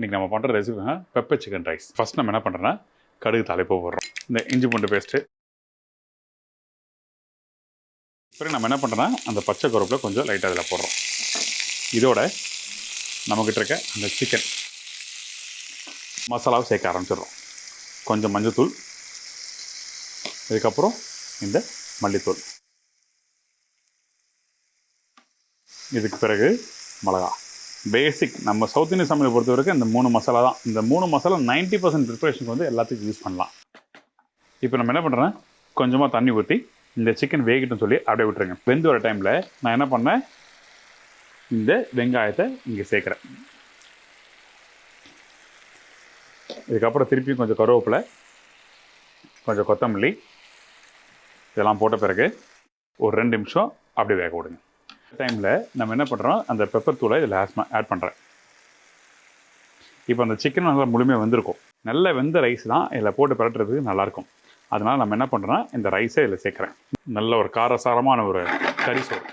இன்றைக்கி நம்ம பண்ணுற recipe pepper chicken rice. First நம்ம என்ன பண்ணுறோன்னா கடுகு தாளிப்பு போடுறோம். இந்த இஞ்சி பூண்டு பேஸ்ட்டு. பிறகு நம்ம என்ன பண்ணுறோன்னா அந்த பச்சை கருவேப்பிலை கொஞ்சம் லைட்டாக அதில் போடுறோம். இதோட நம்மக்கிட்ட இருக்க அந்த சிக்கன் மசாலாவை சேர்க்க ஆரம்பிச்சிடுறோம். கொஞ்சம் மஞ்சத்தூள், இதுக்கப்புறம் இந்த மல்லித்தூள், இதுக்கு பிறகு மிளகா. பேசிக் நம்ம சவுத் இந்தியன் சமையலை பொறுத்த வரைக்கும் இந்த 3 மசாலா தான். இந்த 3 மசாலா 90% ப்ரிப்பரேஷனுக்கு வந்து எல்லாத்துக்கும் யூஸ் பண்ணலாம். இப்போ நம்ம என்ன பண்ணுறேன், கொஞ்சமாக தண்ணி ஊற்றி இந்த சிக்கன் வேகட்டும்னு சொல்லி அப்படியே விட்டுருங்க. வெந்து வர டைமில் நான் என்ன பண்ணேன், இந்த வெங்காயத்தை இங்கே சேர்க்குறேன். இதுக்கப்புறம் திருப்பியும் கொஞ்சம் கருவேப்பிலை, கொஞ்சம் கொத்தமல்லி இதெல்லாம் போட்ட பிறகு ஒரு 2 நிமிஷம் அப்படியே வேக விடுங்க. டைமில் நம்ம என்ன பண்ணுறோம், அந்த பெப்பர் தூளை இதில் ஆட் பண்ணுறேன். இப்போ அந்த சிக்கன் நல்லா முழுமையாக வெந்திருக்கும். நல்ல வெந்த ரைஸ் தான் இதில் போட்டு பரட்டுறதுக்கு நல்லாயிருக்கும். அதனால் நம்ம என்ன பண்ணுறோன்னா இந்த ரைஸை இதில் சேர்க்குறேன். நல்ல ஒரு காரசாரமான ஒரு கறி சோறு.